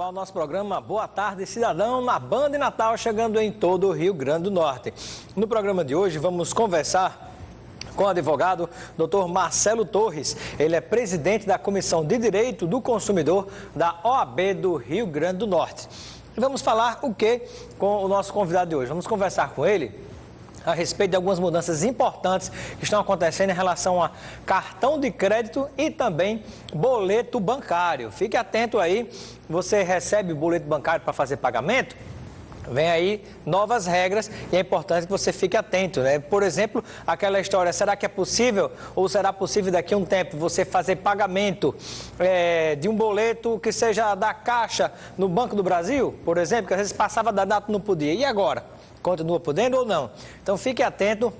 ao nosso programa Boa Tarde Cidadão, na Band de Natal, chegando em todo o Rio Grande do Norte. No programa de hoje vamos conversar com o advogado Dr. Marcelo Torres. Ele é presidente da Comissão de Direito do Consumidor da OAB do Rio Grande do Norte. E vamos falar o que com o nosso convidado de hoje? Vamos conversar com ele a respeito de algumas mudanças importantes que estão acontecendo em relação a cartão de crédito e também boleto bancário. Fique atento aí, você recebe boleto bancário para fazer pagamento? Vem aí novas regras e é importante que você fique atento, né? Por exemplo, aquela história, será que é possível ou será possível daqui a um tempo você fazer pagamento de um boleto que seja da Caixa no Banco do Brasil, por exemplo, que às vezes passava da data e não podia. E agora? Continua podendo ou não? Então fique atento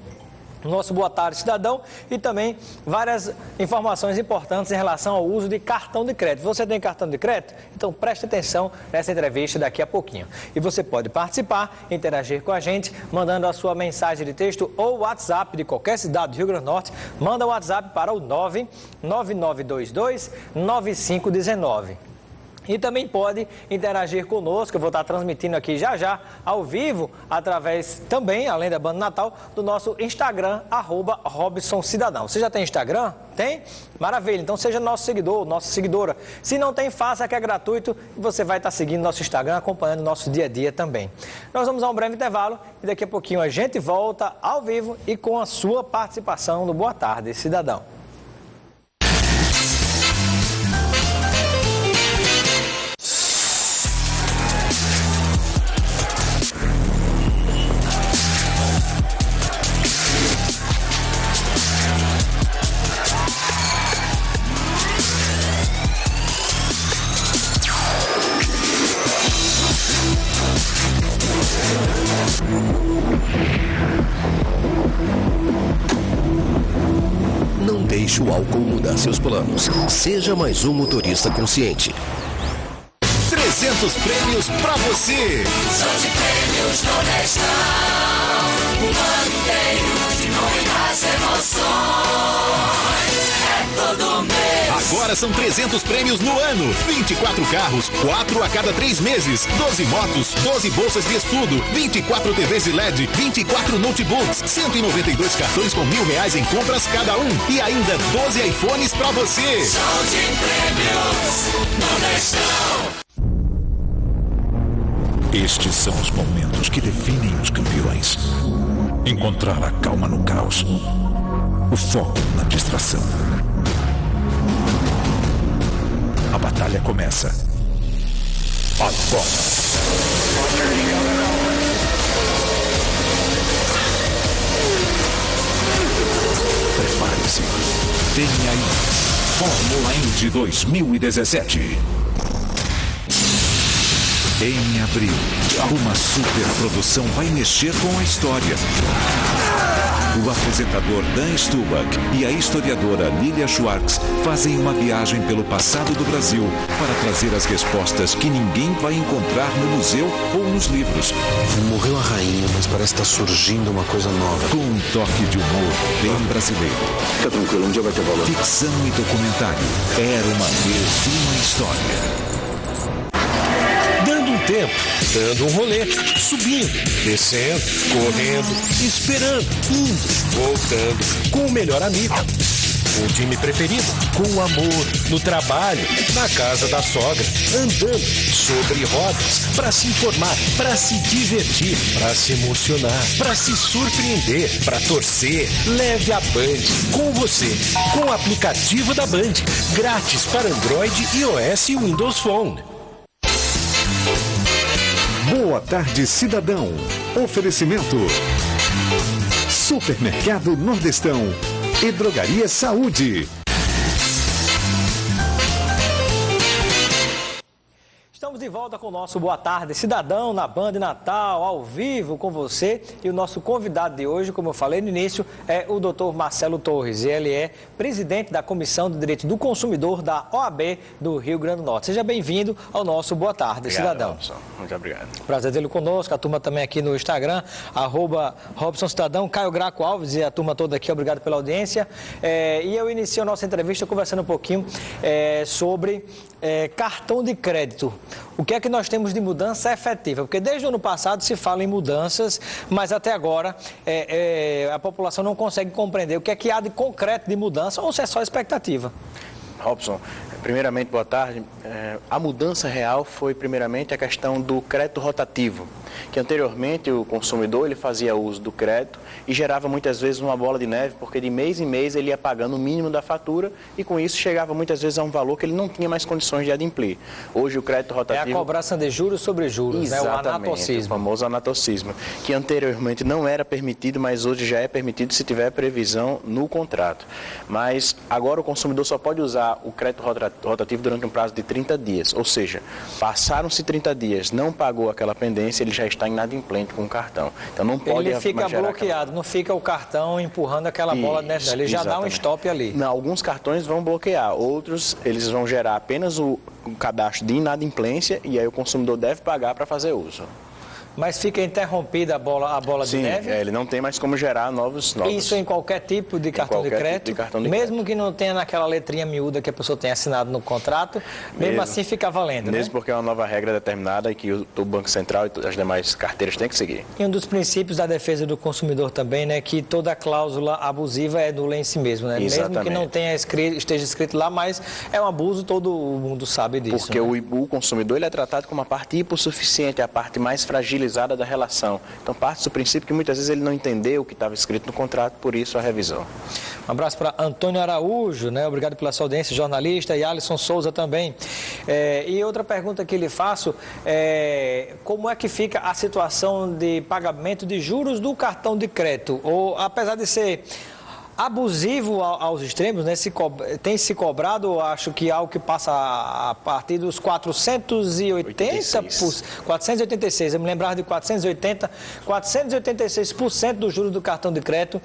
no nosso Boa Tarde Cidadão e também várias informações importantes em relação ao uso de cartão de crédito. Você tem cartão de crédito? Então preste atenção nessa entrevista daqui a pouquinho. E você pode participar, interagir com a gente, mandando a sua mensagem de texto ou WhatsApp de qualquer cidade do Rio Grande do Norte. Manda o WhatsApp para o 99922-9519. E também pode interagir conosco, eu vou estar transmitindo aqui já, ao vivo, através também, além da Banda Natal, do nosso Instagram, @RobsonCidadão. Você já tem Instagram? Tem? Maravilha, então seja nosso seguidor, nossa seguidora. Se não tem, faça, que é gratuito e você vai estar seguindo nosso Instagram, acompanhando nosso dia a dia também. Nós vamos a um breve intervalo e daqui a pouquinho a gente volta ao vivo e com a sua participação no Boa Tarde Cidadão. Não deixe o álcool mudar seus planos. Seja mais um motorista consciente. 300 prêmios pra você! Show de prêmios Nordestão, o ano inteiro de muitas emoções. É todo mês. Agora são 300 prêmios no ano. 24 carros, 4 a cada 3 meses. 12 motos, 12 bolsas de estudo, 24 TVs de LED, 24 notebooks, 192 cartões com R$1.000 em compras cada um. E ainda 12 iPhones pra você. Show de prêmios Nordestão. Estes são os momentos que definem os campeões. Encontrar a calma no caos. O foco na distração. A batalha começa agora. Prepare-se. Vem aí. Fórmula Indy 2017. Em abril, uma superprodução vai mexer com a história. O apresentador Dan Stubach e a historiadora Lilia Schwartz fazem uma viagem pelo passado do Brasil para trazer as respostas que ninguém vai encontrar no museu ou nos livros. Morreu a rainha, mas parece estar surgindo uma coisa nova. Com um toque de humor bem brasileiro. Fica tranquilo, um dia vai ter valor. Ficção e documentário. Era uma vez uma história. Dando um tempo, dando um rolê, subindo, descendo, correndo, esperando, indo, voltando, com o melhor amigo, com o time preferido, com o amor, no trabalho, na casa da sogra, andando, sobre rodas, para se informar, para se divertir, para se emocionar, para se surpreender, para torcer. Leve a Band com você, com o aplicativo da Band, grátis para Android, iOS e Windows Phone. Boa Tarde Cidadão. Oferecimento Supermercado Nordestão e Drogaria Saúde. Estamos de volta com o nosso Boa Tarde Cidadão na Band Natal, ao vivo com você. E o nosso convidado de hoje, como eu falei no início, é o Dr. Marcelo Torres. Ele é presidente da Comissão de Direito do Consumidor da OAB do Rio Grande do Norte. Seja bem-vindo ao nosso Boa Tarde Cidadão. Robson. Muito obrigado. Prazer tê-lo conosco, a turma também aqui no Instagram, @RobsonCidadão, Caio Graco Alves e a turma toda aqui, obrigado pela audiência. E eu inicio a nossa entrevista conversando um pouquinho sobre cartão de crédito. O que é que nós temos de mudança efetiva? Porque desde o ano passado se fala em mudanças, mas até agora a população não consegue compreender o que é que há de concreto de mudança ou se é só expectativa. Robson, primeiramente, boa tarde. A mudança real foi, primeiramente, a questão do crédito rotativo, que anteriormente o consumidor ele fazia uso do crédito e gerava muitas vezes uma bola de neve, porque de mês em mês ele ia pagando o mínimo da fatura e com isso chegava muitas vezes a um valor que ele não tinha mais condições de adimplir. Hoje o crédito rotativo... É a cobrança de juros sobre juros, exatamente, né? O anatocismo. O famoso anatocismo, que anteriormente não era permitido, mas hoje já é permitido se tiver previsão no contrato. Mas agora o consumidor só pode usar o crédito rotativo durante um prazo de 30 dias, ou seja, passaram-se 30 dias, não pagou aquela pendência, ele já está inadimplente com o cartão. Então não pode... Ele fica bloqueado, não fica o cartão empurrando aquela bola de neve, ele já dá um stop ali. Não, alguns cartões vão bloquear, outros eles vão gerar apenas o cadastro de inadimplência e aí o consumidor deve pagar para fazer uso. Mas fica interrompida a bola de neve? Sim, ele não tem mais como gerar novos... Isso em qualquer tipo de cartão de crédito? Mesmo que não tenha naquela letrinha miúda que a pessoa tenha assinado no contrato, mesmo assim fica valendo, mesmo porque é uma nova regra determinada e que o Banco Central e as demais carteiras têm que seguir. E um dos princípios da defesa do consumidor também, né, que toda cláusula abusiva é nula em si mesmo, né? Mesmo que não tenha esteja escrito lá, mas é um abuso, todo mundo sabe disso. Porque o consumidor ele é tratado como a parte hipossuficiente, a parte mais fragilizada da relação. Então parte do princípio que muitas vezes ele não entendeu o que estava escrito no contrato, por isso a revisão. Um abraço para Antônio Araújo, né? Obrigado pela sua audiência, jornalista, e Alisson Souza também. E outra pergunta que lhe faço é como é que fica a situação de pagamento de juros do cartão de crédito? Ou, apesar de ser abusivo aos extremos, né? Tem se cobrado, acho que algo que passa a partir dos 486, eu me lembrava de 486% dos juros do cartão de crédito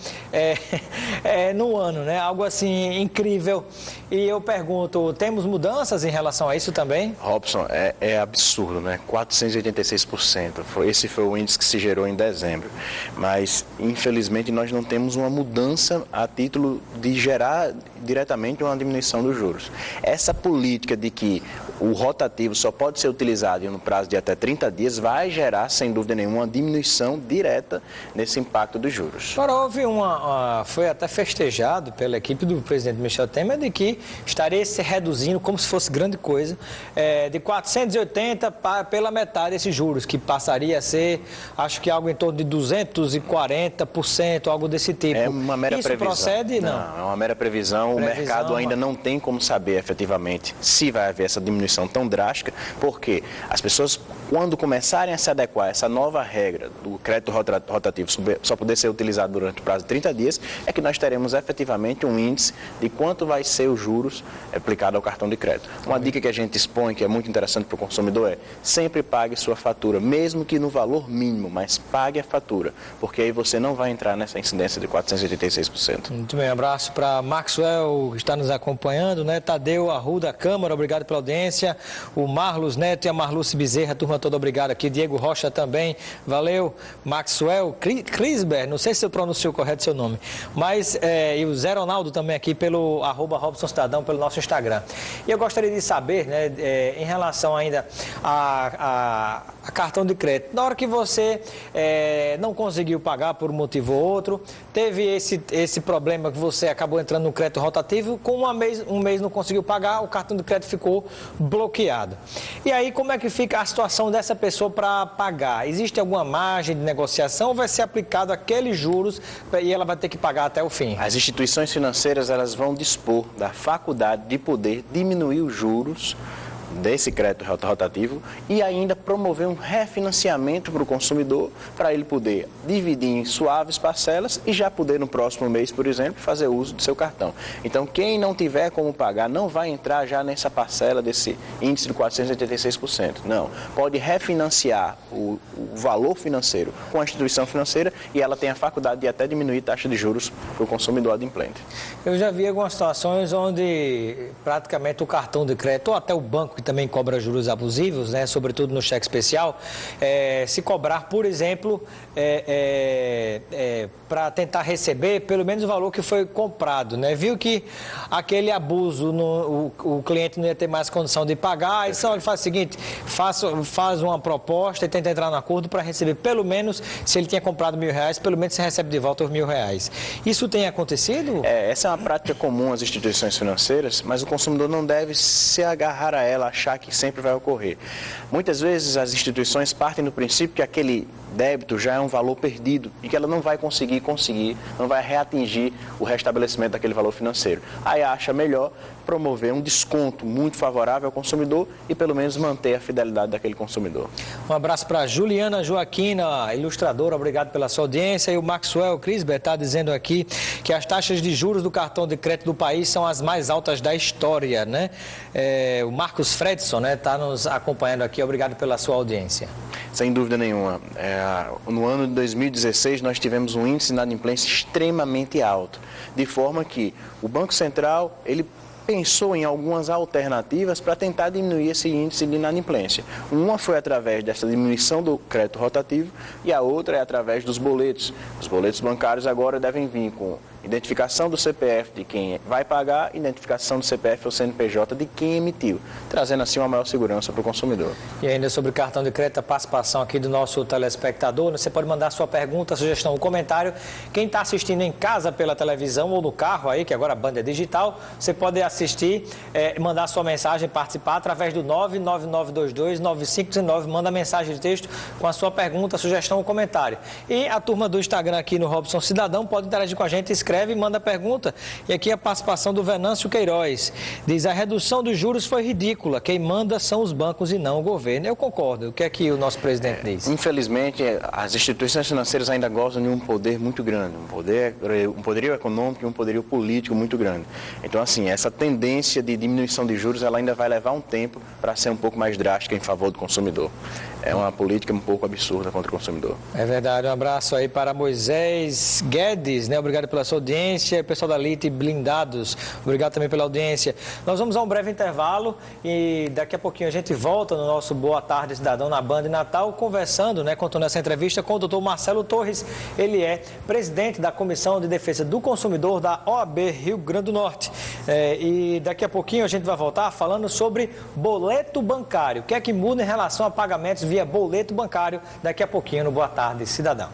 no ano, né? Algo assim incrível. E eu pergunto, temos mudanças em relação a isso também? Robson, é absurdo, né? 486%. Esse foi o índice que se gerou em dezembro. Mas, infelizmente, nós não temos uma mudança a título de gerar diretamente uma diminuição dos juros. Essa política de que o rotativo só pode ser utilizado no prazo de até 30 dias vai gerar, sem dúvida nenhuma, uma diminuição direta nesse impacto dos juros. Agora, houve foi até festejado pela equipe do presidente Michel Temer de que estaria se reduzindo, como se fosse grande coisa, de 480 pela metade esses juros, que passaria a ser, acho que algo em torno de 240%, algo desse tipo. É uma mera previsão. Procede? Não, é uma mera previsão. O mercado ainda não tem como saber efetivamente se vai haver essa diminuição tão drástica, porque as pessoas, quando começarem a se adequar a essa nova regra do crédito rotativo só poder ser utilizado durante o prazo de 30 dias, é que nós teremos efetivamente um índice de quanto vai ser os juros aplicado ao cartão de crédito. Uma dica que a gente expõe, que é muito interessante para o consumidor, é sempre pague sua fatura, mesmo que no valor mínimo, mas pague a fatura, porque aí você não vai entrar nessa incidência de 486%. Muito bem, abraço para Maxwell, que está nos acompanhando, né? Tadeu Arruda Câmara, obrigado pela audiência. O Marlos Neto e a Marluce Bezerra, turma toda, obrigado aqui. Diego Rocha também, valeu. Maxwell Crisber, não sei se eu pronuncio correto seu nome, mas e o Zé Ronaldo também aqui pelo @RobsonCidadão, pelo nosso Instagram. E eu gostaria de saber, né, em relação ainda a cartão de crédito, na hora que você não conseguiu pagar por um motivo ou outro, teve esse problema que você acabou entrando no crédito rotativo, com um mês não conseguiu pagar, o cartão de crédito ficou bloqueado. E aí, como é que fica a situação dessa pessoa para pagar? Existe alguma margem de negociação ou vai ser aplicado aqueles juros e ela vai ter que pagar até o fim? As instituições financeiras, elas vão dispor da faculdade de poder diminuir os juros desse crédito rotativo e ainda promover um refinanciamento para o consumidor, para ele poder dividir em suaves parcelas e já poder no próximo mês, por exemplo, fazer uso do seu cartão. Então, quem não tiver como pagar não vai entrar já nessa parcela desse índice de 486%. Não, pode refinanciar o valor financeiro com a instituição financeira e ela tem a faculdade de até diminuir a taxa de juros para o consumidor adimplente. Eu já vi algumas situações onde praticamente o cartão de crédito ou até o banco que que também cobra juros abusivos, né, sobretudo no cheque especial, se cobrar, por exemplo, para tentar receber pelo menos o valor que foi comprado, né? Viu que aquele abuso, o cliente não ia ter mais condição de pagar, aí só ele faz o seguinte, faz uma proposta e tenta entrar no acordo para receber pelo menos, se ele tinha comprado R$1.000, pelo menos você recebe de volta os R$1.000. Isso tem acontecido? Essa é uma prática comum às instituições financeiras, mas o consumidor não deve se agarrar a ela, achar que sempre vai ocorrer. Muitas vezes as instituições partem do princípio que aquele débito já é um valor perdido e que ela não vai conseguir, não vai reatingir o restabelecimento daquele valor financeiro. Aí acha melhor promover um desconto muito favorável ao consumidor e pelo menos manter a fidelidade daquele consumidor. Um abraço para Juliana Joaquina, ilustradora, obrigado pela sua audiência. E o Maxwell Crisber está dizendo aqui que as taxas de juros do cartão de crédito do país são as mais altas da história, né? O Marcos Fredson, né, está nos acompanhando aqui, obrigado pela sua audiência. Sem dúvida nenhuma. No ano de 2016, nós tivemos um índice de inadimplência extremamente alto, de forma que o Banco Central, ele pensou em algumas alternativas para tentar diminuir esse índice de inadimplência. Uma foi através dessa diminuição do crédito rotativo e a outra é através dos boletos. Os boletos bancários agora devem vir com identificação do CPF de quem vai pagar, identificação do CPF ou CNPJ de quem emitiu, trazendo assim uma maior segurança para o consumidor. E ainda sobre o cartão de crédito, a participação aqui do nosso telespectador, você pode mandar sua pergunta, sugestão ou comentário. Quem está assistindo em casa pela televisão ou no carro aí, que agora a banda é digital, você pode assistir, mandar sua mensagem, participar através do 999229519, manda mensagem de texto com a sua pergunta, sugestão ou comentário. E a turma do Instagram aqui no Robson Cidadão pode interagir com a gente, escreve e manda pergunta. E aqui a participação do Venâncio Queiroz. Diz, a redução dos juros foi ridícula. Quem manda são os bancos e não o governo. Eu concordo. O que é que o nosso presidente diz? Infelizmente, as instituições financeiras ainda gozam de um poder muito grande. Um poderio econômico e um poderio político muito grande. Então, assim, essa tendência de diminuição de juros, ela ainda vai levar um tempo para ser um pouco mais drástica em favor do consumidor. É uma política um pouco absurda contra o consumidor. É verdade. Um abraço aí para Moisés Guedes, né? Obrigado pela sua audiência. Pessoal da Lite Blindados, obrigado também pela audiência. Nós vamos a um breve intervalo e daqui a pouquinho a gente volta no nosso Boa Tarde Cidadão na Band Natal, conversando, né, contando essa entrevista com o doutor Marcelo Torres. Ele é presidente da Comissão de Defesa do Consumidor da OAB Rio Grande do Norte. E daqui a pouquinho a gente vai voltar falando sobre boleto bancário. O que é que muda em relação a pagamentos via boleto bancário? Daqui a pouquinho no Boa Tarde Cidadão.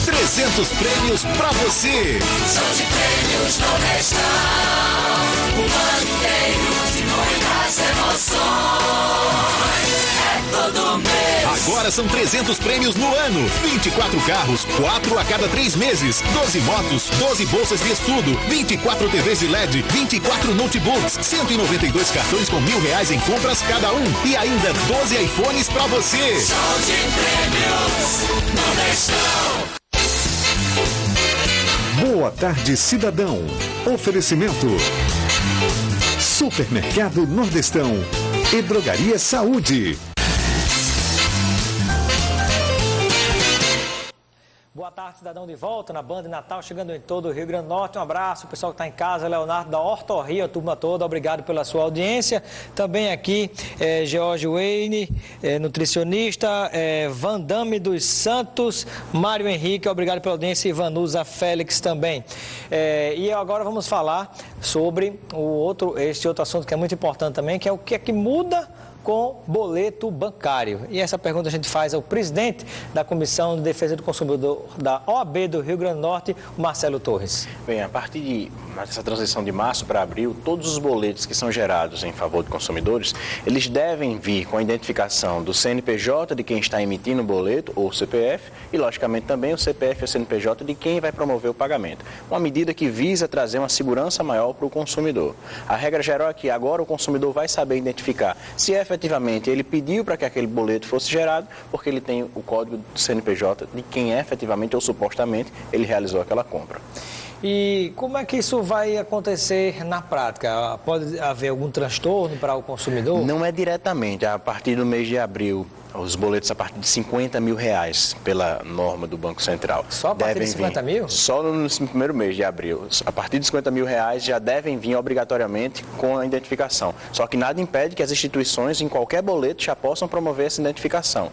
300 prêmios pra você. Show de prêmios Nordestão, o ano inteiro de muitas emoções. É todo mês. Agora são 300 prêmios no ano. 24 carros, 4 a cada 3 meses. 12 motos, 12 bolsas de estudo, 24 TVs de LED, 24 notebooks, 192 cartões com R$1.000 em compras cada um. E ainda 12 iPhones pra você. Show de prêmios Nordestão. Boa Tarde Cidadão. Oferecimento Supermercado Nordestão e Drogaria Saúde. Boa tarde, cidadão, de volta na Band Natal, chegando em todo o Rio Grande do Norte. Um abraço, o pessoal que está em casa, Leonardo da Hortorria, a turma toda, obrigado pela sua audiência. Também aqui, George Wayne, nutricionista, Vandame dos Santos, Mário Henrique, obrigado pela audiência, e Vanusa Félix também. E agora vamos falar sobre este outro assunto que é muito importante também, que é o que é que muda com boleto bancário. E essa pergunta a gente faz ao presidente da Comissão de Defesa do Consumidor da OAB do Rio Grande do Norte, o Marcelo Torres. Bem, a partir dessa transição de março para abril, todos os boletos que são gerados em favor de consumidores, eles devem vir com a identificação do CNPJ de quem está emitindo o boleto, ou CPF, e logicamente também o CPF e o CNPJ de quem vai promover o pagamento. Uma medida que visa trazer uma segurança maior para o consumidor. A regra geral é que agora o consumidor vai saber identificar se efetivamente ele pediu para que aquele boleto fosse gerado, porque ele tem o código do CNPJ de quem efetivamente ou supostamente ele realizou aquela compra. E como é que isso vai acontecer na prática? Pode haver algum transtorno para o consumidor? Não é diretamente. A partir do mês de abril, os boletos a partir de R$50 mil pela norma do Banco Central. Só a partir de 50 mil? Só no primeiro mês de abril. A partir de R$50 mil já devem vir obrigatoriamente com a identificação. Só que nada impede que as instituições, em qualquer boleto, já possam promover essa identificação.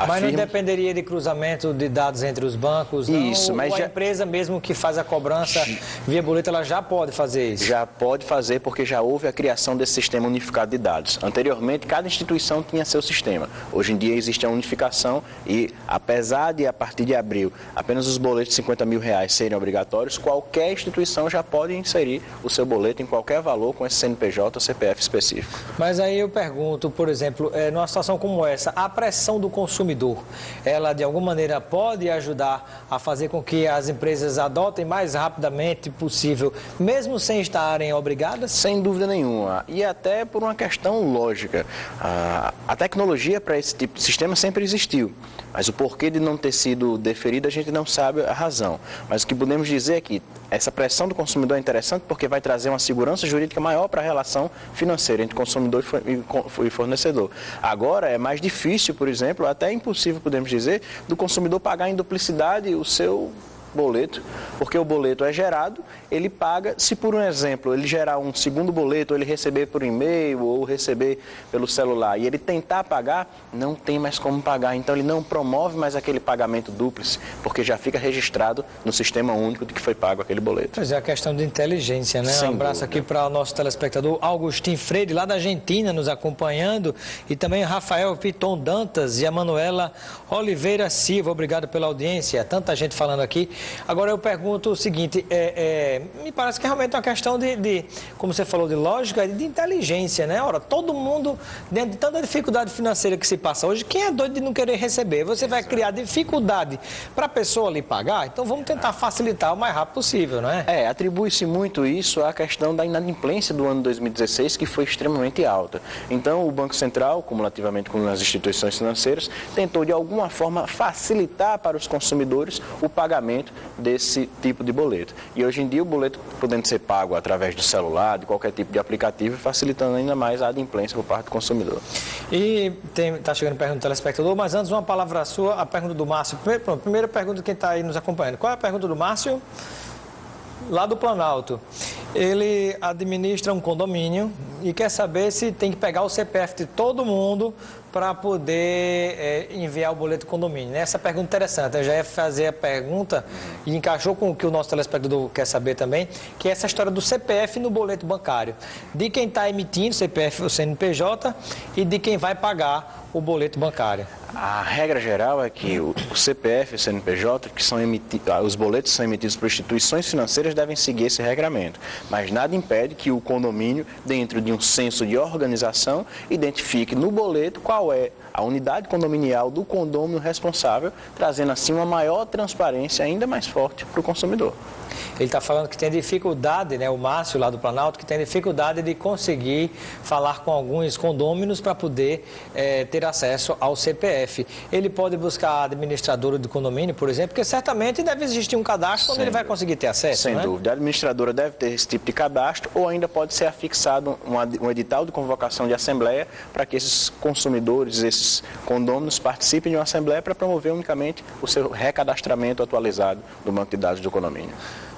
Mas não dependeria de cruzamento de dados entre os bancos, não? Isso, mas a empresa mesmo que faz a cobrança via boleto, ela já pode fazer isso? Já pode fazer, porque já houve a criação desse sistema unificado de dados. Anteriormente, cada instituição tinha seu sistema. Hoje em dia existe a unificação e, apesar de, a partir de abril, apenas os boletos de R$50 mil serem obrigatórios, qualquer instituição já pode inserir o seu boleto em qualquer valor com esse CNPJ ou CPF específico. Mas aí eu pergunto, por exemplo, numa situação como essa, a pressão do consumidor, ela de alguma maneira pode ajudar a fazer com que as empresas adotem mais rapidamente possível, mesmo sem estarem obrigadas? Sem dúvida nenhuma. E até por uma questão lógica. A tecnologia para esse tipo de sistema sempre existiu, mas o porquê de não ter sido deferido a gente não sabe a razão. Mas o que podemos dizer é que essa pressão do consumidor é interessante porque vai trazer uma segurança jurídica maior para a relação financeira entre consumidor e fornecedor. Agora é mais difícil, por exemplo, até impossível, podemos dizer, do consumidor pagar em duplicidade o seu boleto, porque o boleto é gerado, ele paga, se por um exemplo ele gerar um segundo boleto, ou ele receber por e-mail, ou receber pelo celular, e ele tentar pagar, não tem mais como pagar, então ele não promove mais aquele pagamento dúplice, porque já fica registrado no sistema único de que foi pago aquele boleto. Pois é, a questão de inteligência, né? Sem um abraço dúvida. Aqui para o nosso telespectador Augustin Freire, lá da Argentina, nos acompanhando, e também Rafael Piton Dantas e a Manuela Oliveira Silva, obrigado pela audiência, tanta gente falando aqui. Agora eu pergunto o seguinte, me parece que realmente é uma questão de, como você falou, de lógica e de inteligência, né? Ora, todo mundo, dentro de tanta dificuldade financeira que se passa hoje, quem é doido de não querer receber? Você vai criar dificuldade para a pessoa ali pagar? Então vamos tentar facilitar o mais rápido possível, não é? Atribui-se muito isso à questão da inadimplência do ano 2016, que foi extremamente alta. Então o Banco Central, cumulativamente com as instituições financeiras, tentou de alguma forma facilitar para os consumidores o pagamento desse tipo de boleto. E hoje em dia o boleto podendo ser pago através do celular, de qualquer tipo de aplicativo, facilitando ainda mais a adimplência por parte do consumidor. E está chegando pergunta do telespectador, mas antes uma palavra sua, a pergunta do Márcio. Primeira pergunta de quem está aí nos acompanhando. Qual é a pergunta do Márcio? Lá do Planalto. Ele administra um condomínio e quer saber se tem que pegar o CPF de todo mundo para poder enviar o boleto do condomínio. Essa pergunta é interessante. Eu já ia fazer a pergunta e encaixou com o que o nosso telespectador quer saber também, que é essa história do CPF no boleto bancário. De quem está emitindo o CPF, o CNPJ, e de quem vai pagar o boleto bancário. A regra geral é que o CPF e o CNPJ, que são os boletos são emitidos por instituições financeiras, devem seguir esse regramento. Mas nada impede que o condomínio, dentro de um senso de organização, identifique no boleto qual é a unidade condominial do condômino responsável, trazendo assim uma maior transparência ainda mais forte para o consumidor. Ele está falando que tem dificuldade, né, o Márcio lá do Planalto, que tem dificuldade de conseguir falar com alguns condôminos para poder ter acesso ao CPF. Ele pode buscar a administradora do condomínio, por exemplo, porque certamente deve existir um cadastro onde ele vai conseguir ter acesso. Sem né? dúvida. A administradora deve ter esse tipo de cadastro ou ainda pode ser afixado um edital de convocação de assembleia para que esses consumidores, esses condôminos participem de uma assembleia para promover unicamente o seu recadastramento atualizado do banco de dados do condomínio.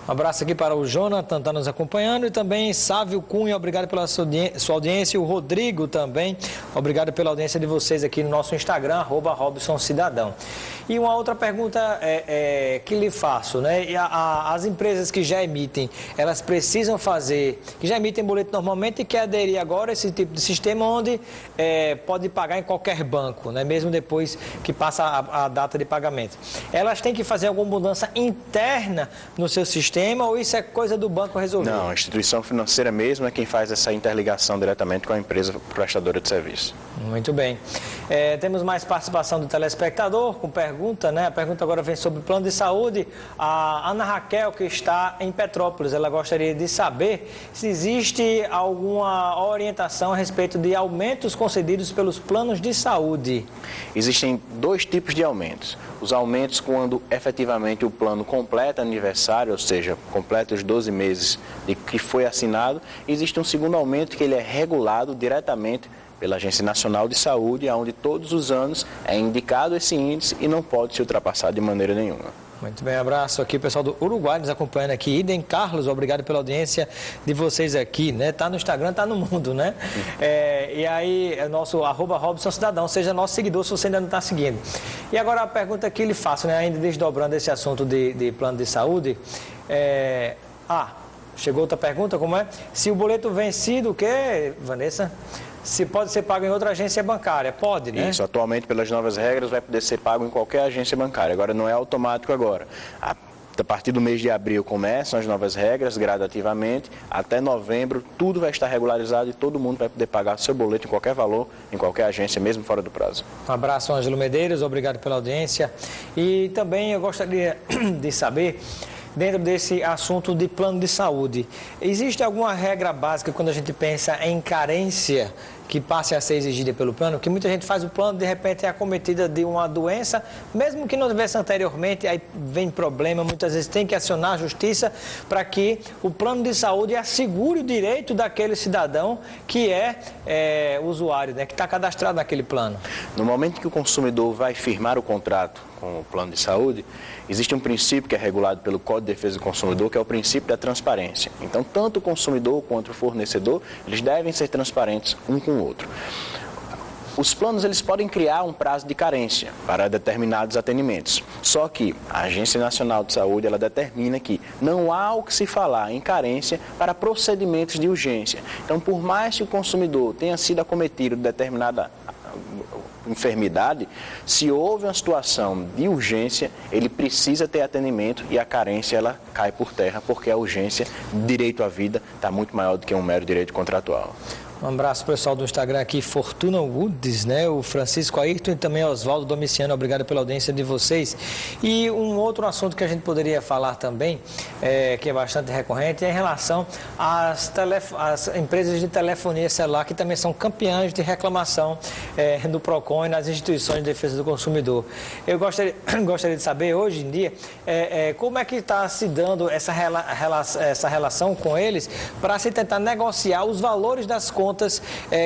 Um abraço aqui para o Jonathan, está nos acompanhando, e também Sávio Cunha, obrigado pela sua audiência, e o Rodrigo também, obrigado pela audiência de vocês aqui no nosso Instagram, @RobsonCidadão. E uma outra pergunta que lhe faço, né? As empresas que já emitem, elas precisam fazer, que já emitem boleto normalmente e quer aderir agora a esse tipo de sistema onde pode pagar em qualquer banco, né? Mesmo depois que passa a data de pagamento. Elas têm que fazer alguma mudança interna no seu sistema ou isso é coisa do banco resolver? Não, a instituição financeira mesmo é quem faz essa interligação diretamente com a empresa prestadora de serviço. Muito bem. Temos mais participação do telespectador com pergunta, né? A pergunta agora vem sobre o plano de saúde. A Ana Raquel, que está em Petrópolis, ela gostaria de saber se existe alguma orientação a respeito de aumentos concedidos pelos planos de saúde. Existem dois tipos de aumentos. os aumentos quando efetivamente o plano completa aniversário, ou seja, completa os 12 meses de que foi assinado, existe um segundo aumento que ele é regulado diretamente pela Agência Nacional de Saúde, onde todos os anos é indicado esse índice e não pode se ultrapassar de maneira nenhuma. Muito bem, abraço aqui, pessoal do Uruguai nos acompanhando aqui. Idem Carlos, obrigado pela audiência de vocês aqui, né? Tá no Instagram, tá no mundo, né? E aí, é nosso @RobsonCidadão, seja nosso seguidor se você ainda não está seguindo. E agora a pergunta que lhe faço, né? Ainda desdobrando esse assunto de plano de saúde. Chegou outra pergunta, como é? Se o boleto vencido, o quê, Vanessa? Se pode ser pago em outra agência bancária, pode, né? Isso, atualmente pelas novas regras vai poder ser pago em qualquer agência bancária, agora não é automático agora. A partir do mês de abril começam as novas regras, gradativamente, até novembro tudo vai estar regularizado e todo mundo vai poder pagar seu boleto em qualquer valor, em qualquer agência, mesmo fora do prazo. Um abraço, Ângelo Medeiros, obrigado pela audiência. E também eu gostaria de saber, dentro desse assunto de plano de saúde, existe alguma regra básica quando a gente pensa em carência que passe a ser exigida pelo plano? Que muita gente faz o plano, de repente é acometida de uma doença, mesmo que não tivesse anteriormente, aí vem problema, muitas vezes tem que acionar a justiça para que o plano de saúde assegure o direito daquele cidadão que é usuário, né, que está cadastrado naquele plano. No momento que o consumidor vai firmar o contrato com o plano de saúde, existe um princípio que é regulado pelo Código de Defesa do Consumidor, que é o princípio da transparência. Então, tanto o consumidor quanto o fornecedor, eles devem ser transparentes um com o outro. Os planos eles podem criar um prazo de carência para determinados atendimentos. Só que a Agência Nacional de Saúde ela determina que não há o que se falar em carência para procedimentos de urgência. Então, por mais que o consumidor tenha sido acometido de determinada enfermidade, se houve uma situação de urgência, ele precisa ter atendimento e a carência ela cai por terra, porque a urgência, direito à vida, está muito maior do que um mero direito contratual. Um abraço pessoal do Instagram aqui, Fortuna Woods, né? O Francisco Ayrton e também Oswaldo Domiciano, obrigado pela audiência de vocês. E um outro assunto que a gente poderia falar também, que é bastante recorrente, é em relação às empresas de telefonia celular, que também são campeãs de reclamação do PROCON e nas instituições de defesa do consumidor. Eu gostaria de saber, hoje em dia, como é que está se dando essa relação com eles para se tentar negociar os valores das contas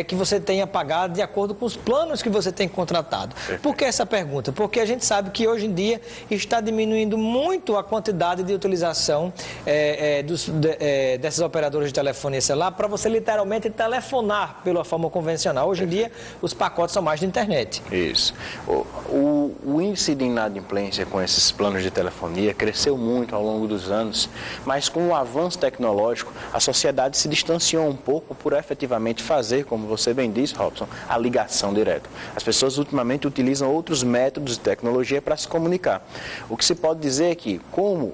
que você tenha pagado de acordo com os planos que você tem contratado. Por que essa pergunta? Porque a gente sabe que hoje em dia está diminuindo muito a quantidade de utilização dessas operadoras de telefonia celular para você literalmente telefonar pela forma convencional. Hoje em dia os pacotes são mais de internet. Isso. O índice de inadimplência com esses planos de telefonia cresceu muito ao longo dos anos, mas com o avanço tecnológico a sociedade se distanciou um pouco por efetivamente fazer, como você bem disse, Robson, a ligação direta. As pessoas ultimamente utilizam outros métodos de tecnologia para se comunicar. O que se pode dizer é que, como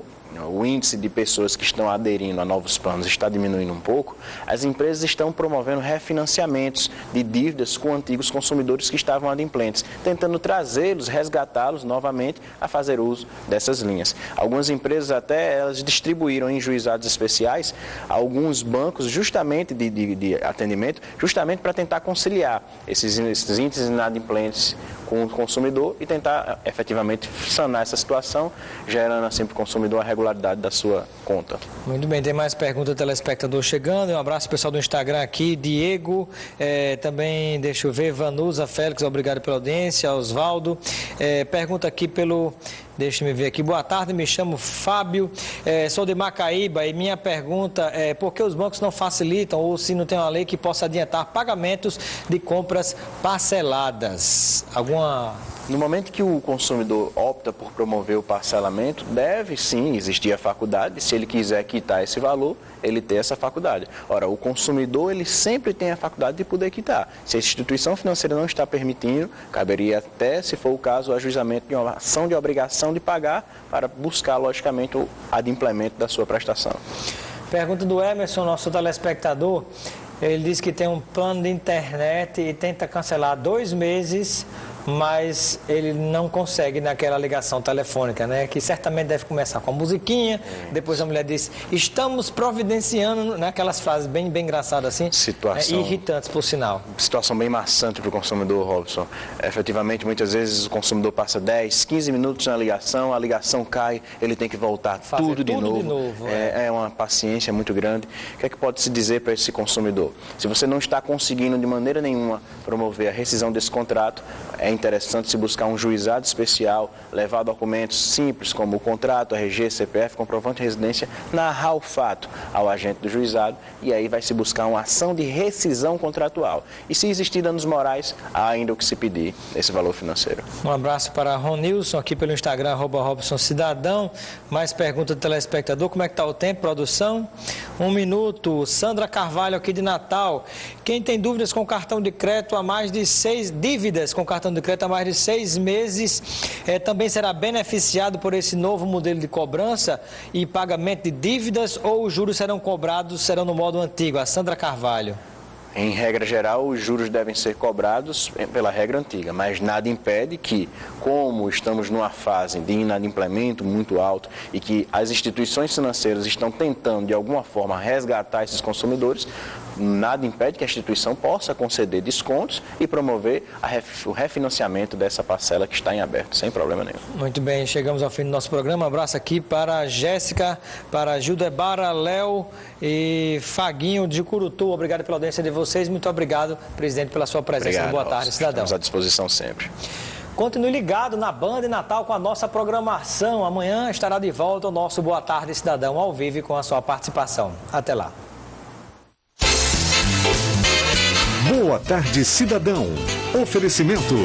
o índice de pessoas que estão aderindo a novos planos está diminuindo um pouco, as empresas estão promovendo refinanciamentos de dívidas com antigos consumidores que estavam adimplentes, tentando trazê-los, resgatá-los novamente a fazer uso dessas linhas. Algumas empresas até elas distribuíram em juizados especiais alguns bancos justamente de atendimento, justamente para tentar conciliar esses índices inadimplentes com o consumidor e tentar efetivamente sanar essa situação, gerando assim para o consumidor a regularidade da sua conta. Muito bem, tem mais perguntas do telespectador chegando. Um abraço pessoal do Instagram aqui, Diego, também, deixa eu ver, Vanusa Félix, obrigado pela audiência, Oswaldo, pergunta aqui pelo... Deixa-me ver aqui. Boa tarde, me chamo Fábio, sou de Macaíba e minha pergunta é por que os bancos não facilitam ou se não tem uma lei que possa adiantar pagamentos de compras parceladas? No momento que o consumidor opta por promover o parcelamento, deve sim existir a faculdade, se ele quiser quitar esse valor, ele tem essa faculdade. Ora, o consumidor, ele sempre tem a faculdade de poder quitar. Se a instituição financeira não está permitindo, caberia até, se for o caso, o ajuizamento de uma ação de obrigação de pagar para buscar, logicamente, o adimplemento da sua prestação. Pergunta do Emerson, nosso telespectador. Ele diz que tem um plano de internet e tenta cancelar 2 meses mas ele não consegue naquela ligação telefônica, né? Que certamente deve começar com a musiquinha, depois a mulher diz, estamos providenciando, naquelas frases bem engraçadas assim, irritantes por sinal. Situação bem maçante para o consumidor, Robson. Efetivamente, muitas vezes o consumidor passa 10, 15 minutos na ligação, a ligação cai, ele tem que voltar tudo de novo. É uma paciência muito grande. O que é que pode se dizer para esse consumidor? Se você não está conseguindo de maneira nenhuma promover a rescisão desse contrato, é interessante se buscar um juizado especial, levar documentos simples como o contrato, RG, CPF, comprovante de residência, narrar o fato ao agente do juizado e aí vai se buscar uma ação de rescisão contratual. E se existir danos morais, há ainda o que se pedir esse valor financeiro. Um abraço para Ronilson aqui pelo Instagram, @RobsonCidadão. Mais pergunta do telespectador, como é que está o tempo, produção? 1 minuto. Sandra Carvalho aqui de Natal. Quem tem dúvidas com cartão de crédito há mais de 6 meses, também será beneficiado por esse novo modelo de cobrança e pagamento de dívidas, ou os juros serão no modo antigo? A Sandra Carvalho. Em regra geral, os juros devem ser cobrados pela regra antiga, mas nada impede que, como estamos numa fase de inadimplemento muito alto e que as instituições financeiras estão tentando, de alguma forma, resgatar esses consumidores, nada impede que a instituição possa conceder descontos e promover o refinanciamento dessa parcela que está em aberto, sem problema nenhum. Muito bem, chegamos ao fim do nosso programa. Um abraço aqui para a Jéssica, para a Gildebara, Léo e Faguinho de Curutu. Obrigado pela audiência de vocês. Muito obrigado, presidente, pela sua presença. Obrigado, Boa tarde, cidadão. Estamos à disposição sempre. Continue ligado na Band Natal com a nossa programação. Amanhã estará de volta o nosso Boa Tarde, Cidadão, ao vivo e com a sua participação. Até lá. Boa Tarde, Cidadão. Oferecimento